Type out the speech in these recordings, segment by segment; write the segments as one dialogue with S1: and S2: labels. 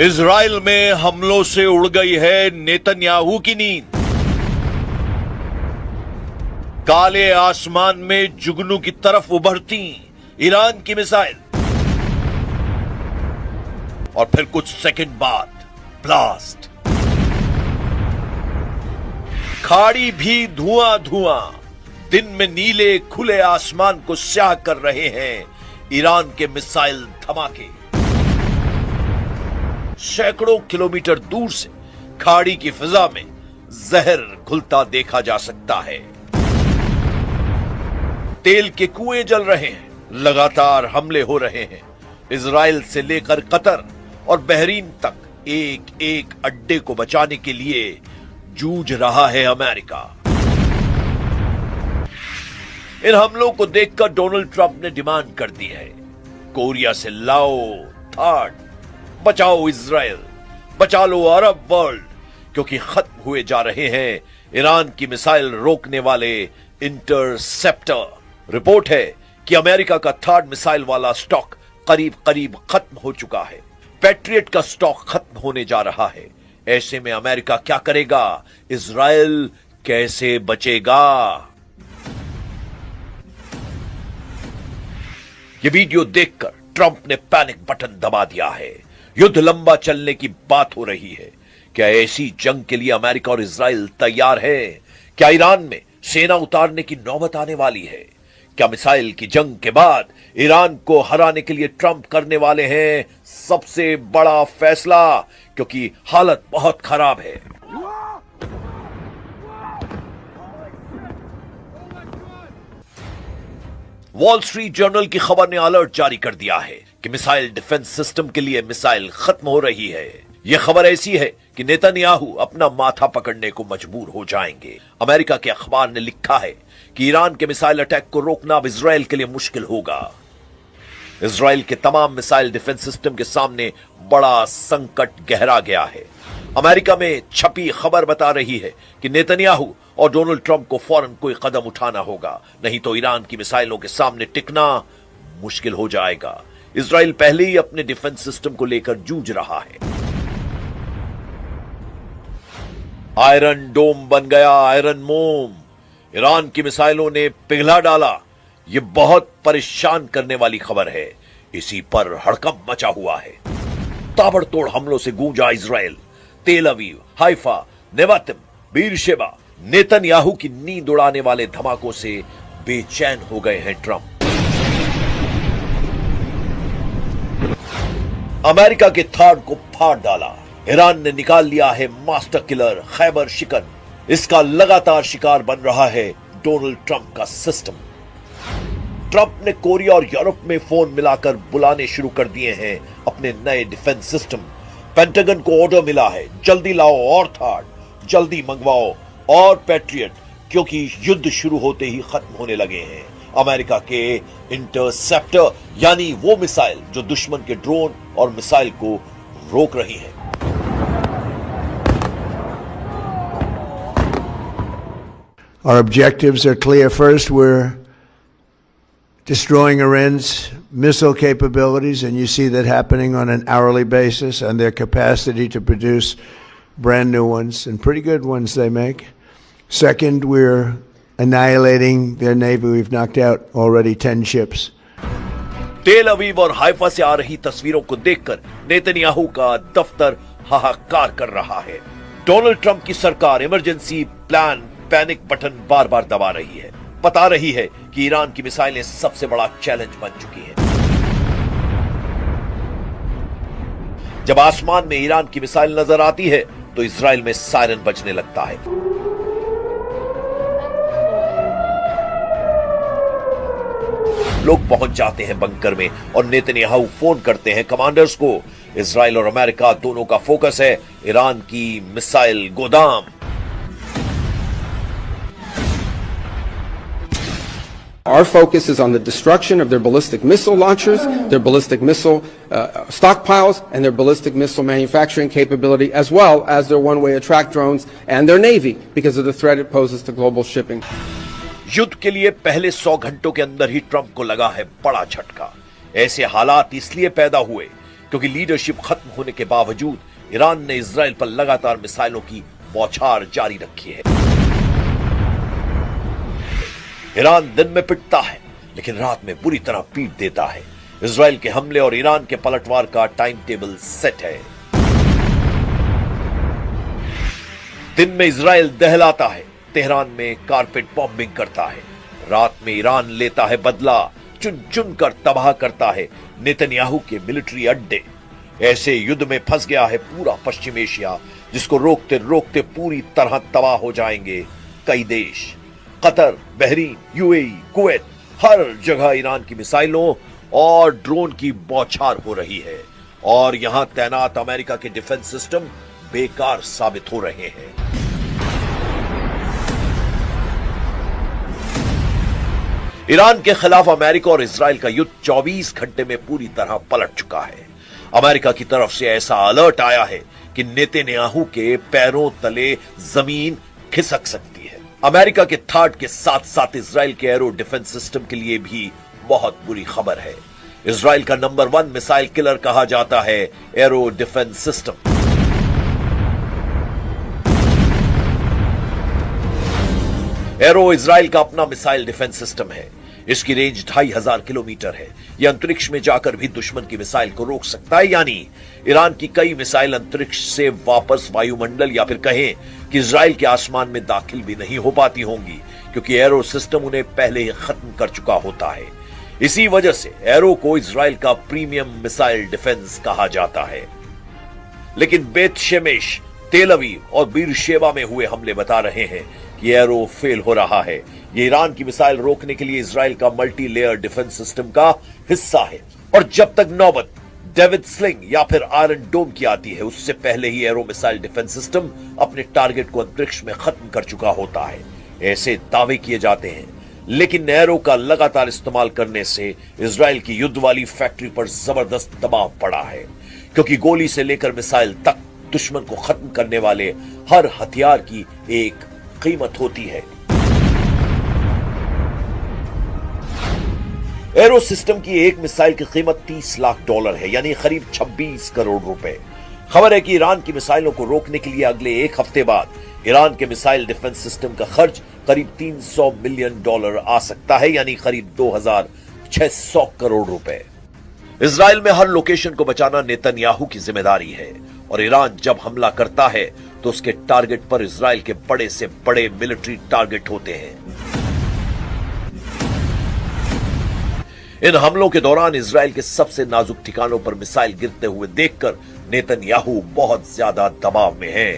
S1: Israel में हमलों से उड़ गई है नेतन्याहू की नींद। काले आसमान में जुगनू की तरफ उभरती ईरान की मिसाइल और फिर कुछ सेकंड बाद ब्लास्ट। खाड़ी भी धुआं धुआं, दिन में नीले खुले आसमान को स्याह कर रहे हैं ईरान के मिसाइल धमाके। सैकड़ों किलोमीटर दूर से खाड़ी की फिजा में जहर घुलता देखा जा सकता है। तेल के कुएं जल रहे हैं, लगातार हमले हो रहे हैं। इजराइल से लेकर कतर और बहरीन तक एक एक अड्डे को बचाने के लिए जूझ रहा है अमेरिका। इन हमलों को देखकर डोनाल्ड ट्रंप ने डिमांड कर दी है, कोरिया से लाओ थाड, बचाओ इजराइल, बचा लो अरब वर्ल्ड, क्योंकि खत्म हुए जा रहे हैं ईरान की मिसाइल रोकने वाले इंटरसेप्टर। रिपोर्ट है कि अमेरिका का थर्ड मिसाइल वाला स्टॉक करीब करीब खत्म हो चुका है। पैट्रियट का स्टॉक खत्म होने जा रहा है। ऐसे में अमेरिका क्या करेगा? इजराइल कैसे बचेगा? यह वीडियो देखकर ट्रंप ने पैनिक बटन दबा दिया है। युद्ध लंबा चलने की बात हो रही है। क्या ऐसी जंग के लिए अमेरिका और इजराइल तैयार है? क्या ईरान में सेना उतारने की नौबत आने वाली है? क्या मिसाइल की जंग के बाद ईरान को हराने के लिए ट्रंप करने वाले हैं सबसे बड़ा फैसला? क्योंकि हालत बहुत खराब है। वॉल स्ट्रीट जर्नल की खबर ने अलर्ट जारी कर दिया है कि मिसाइल डिफेंस सिस्टम के लिए मिसाइल खत्म हो रही है। यह खबर ऐसी है कि नेतन्याहू अपना माथा पकड़ने को मजबूर हो जाएंगे। अमेरिका के अखबार ने लिखा है कि ईरान के मिसाइल अटैक को रोकना अब इजराइल के लिए मुश्किल होगा। इजराइल के तमाम मिसाइल डिफेंस सिस्टम के सामने बड़ा संकट गहरा गया है। अमेरिका में छपी खबर बता रही है कि नेतन्याहू और डोनाल्ड ट्रंप को फौरन कोई कदम उठाना होगा, नहीं तो ईरान की मिसाइलों के सामने टिकना मुश्किल हो जाएगा। इजराइल पहले ही अपने डिफेंस सिस्टम को लेकर जूझ रहा है। आयरन डोम बन गया आयरन मोम। ईरान की मिसाइलों ने पिघला डाला। यह बहुत परेशान करने वाली खबर है। इसी पर हड़कंप मचा हुआ है। ताबड़तोड़ हमलों से गूंजा इजराइल। तेल Aviv, Haifa, Nevatim, Beersheba, Netanyahu की नींद उड़ाने वाले धमाकों से बेचैन हो गए हैं ट्रंप। अमेरिका के थाड को फाड़ डाला। ईरान ने निकाल लिया है मास्टर किलर खैबर शिकन। इसका लगातार शिकार बन रहा है डोनाल्ड ट्रंप का सिस्टम। ट्रंप ने कोरिया और यूरोप में फोन मिलाकर बुलाने शुरू कर दिए हैं अपने नए डिफेंस सिस्टम। पेंटागन को ऑर्डर मिला है, जल्दी लाओ और थाड, जल्दी मंगवाओ और पैट्रियट, क्योंकि युद्ध शुरू होते ही खत्म होने लगे हैं अमेरिका के इंटरसेप्टर, यानी वो मिसाइल जो दुश्मन के ड्रोन और मिसाइल को रोक रही है।
S2: Our objectives are clear. First, we're destroying Iran's missile capabilities, and you see that happening on an hourly basis, and their capacity to produce brand new ones, and pretty good ones they make. Second, we're annihilating their navy. We've knocked out already 10 ships.
S1: तेल अवीव और Haifa से आ रही तस्वीरों को देखकर Netanyahu का दफ्तर हाहाकार कर रहा है। डोनाल्ड ट्रंप की सरकार इमरजेंसी प्लान पैनिक बटन बार बार दबा रही है। बता रही है कि ईरान की मिसाइलें सबसे बड़ा चैलेंज बन चुकी हैं। जब आसमान में ईरान की मिसाइल नजर आती है तो इजराइल में सायरन बजने लगता है। लोग पहुंच जाते हैं बंकर में और नेतन्याहू फोन करते हैं कमांडर्स को। इजराइल और अमेरिका दोनों का फोकस है ईरान की मिसाइल गोदाम।
S3: Our focus is on the destruction of their ballistic missile launchers, their ballistic missile stockpiles, and their ballistic missile manufacturing capability, as well as their one-way attract drones and their Navy, because of the threat it poses to global shipping.
S1: युद्ध के लिए पहले 100 घंटों के अंदर ही Trump को लगा है बड़ा झटका। ऐसे हालात इसलिए पैदा हुए क्योंकि लीडरशिप खत्म होने के बावजूद ईरान ने इजराइल पर लगातार मिसाइलों की बौछार जारी रखी है। ईरान दिन में पिटता है लेकिन रात में बुरी तरह पीट देता है। इजराइल के हमले और ईरान के पलटवार का टाइम टेबल सेट है। दिन में इजराइल दहलाता है, तेहरान में कारपेट बॉम्बिंग करता है। रात में ईरान लेता है बदला, चुन चुन कर तबाह करता है नेतन्याहू के मिलिट्री अड्डे। ऐसे युद्ध में फंस गया है पूरा पश्चिम एशिया, जिसको रोकते रोकते पूरी तरह तबाह हो जाएंगे कई देश। कतर, बहरीन, यूएई, कुवैत, हर जगह ईरान की मिसाइलों और ड्रोन की बौछार हो रही है और यहां तैनात अमेरिका के डिफेंस सिस्टम बेकार साबित हो रहे हैं। ईरान के खिलाफ अमेरिका और इजराइल का युद्ध 24 घंटे में पूरी तरह पलट चुका है। अमेरिका की तरफ से ऐसा अलर्ट आया है कि नेतन्याहू के पैरों तले जमीन खिसक सकती है। अमेरिका के थाट के साथ साथ इजराइल के एरो डिफेंस सिस्टम के लिए भी बहुत बुरी खबर है। इजराइल का नंबर 1 मिसाइल किलर कहा जाता है arrow defence system. Arrow Israel का अपना मिसाइल डिफेंस सिस्टम है। इसकी रेंज 2500 किलोमीटर है। यह अंतरिक्ष में जाकर भी दुश्मन की मिसाइल को रोक सकता है, यानी ईरान की कई मिसाइल अंतरिक्ष से वापस वायुमंडल या फिर कहें कि इजराइल के आसमान में दाखिल भी नहीं हो पाती होंगी, क्योंकि एरो सिस्टम उन्हें पहले ही खत्म कर चुका होता है। इसी वजह से एरो को इजराइल का प्रीमियम मिसाइल डिफेंस कहा जाता है। लेकिन बेत शेमेश, तेल अवीव और बीरशेबा में हुए हमले बता रहे हैं कि एरो फेल हो रहा है। ये ईरान की मिसाइल रोकने के लिए इजराइल का मल्टी लेयर डिफेंस सिस्टम का हिस्सा है और जब तक नौबत डेविड स्लिंग या फिर आयरन डोम की आती है, उससे पहले ही एरो मिसाइल डिफेंस सिस्टम अपने टारगेट को अंतरिक्ष में खत्म कर चुका होता है। ऐसे दावे किए जाते हैं, लेकिन एरो का लगातार इस्तेमाल करने से इजराइल की युद्ध वाली फैक्ट्री पर जबरदस्त दबाव पड़ा है, क्योंकि गोली से लेकर मिसाइल तक दुश्मन को खत्म करने वाले हर हथियार की एक कीमत होती है। एरो सिस्टम की एक मिसाइल की कीमत $30 लाख है, यानी करीब 26 करोड़ रुपए। खबर है कि ईरान की मिसाइलों को रोकने के लिए अगले एक हफ्ते बाद ईरान के मिसाइल डिफेंस सिस्टम का खर्च करीब $300 मिलियन आ सकता है, यानी करीब 2600 करोड़ रुपए। इजराइल में हर लोकेशन को बचाना नेतन्याहू की जिम्मेदारी है और ईरान जब हमला करता है तो उसके टारगेट पर इजराइल के बड़े से बड़े मिलिट्री टारगेट होते हैं। इन हमलों के दौरान इजराइल के सबसे नाजुक ठिकानों पर मिसाइल गिरते हुए देखकर नेतन्याहू बहुत ज्यादा दबाव में है।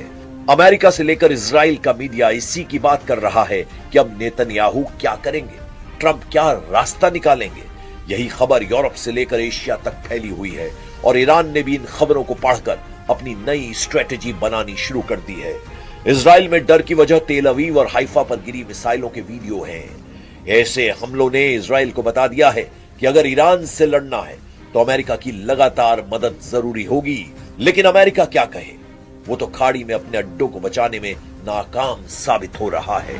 S1: अमेरिका से लेकर इजराइल का मीडिया इसी की बात कर रहा है कि अब नेतन्याहू क्या करेंगे, ट्रंप क्या रास्ता निकालेंगे। यही खबर यूरोप से लेकर एशिया तक फैली हुई है और ईरान ने भी इन खबरों को पढ़कर अपनी नई स्ट्रेटेजी बनानी शुरू कर दी है। इजराइल में डर की वजह तेल अवीव और हाइफा पर गिरी मिसाइलों के वीडियो हैं। ऐसे हमलों ने इजराइल को बता दिया है कि अगर ईरान से लड़ना है तो अमेरिका की लगातार मदद जरूरी होगी। लेकिन अमेरिका क्या कहे, वो तो खाड़ी में अपने अड्डों को बचाने में नाकाम साबित हो रहा है।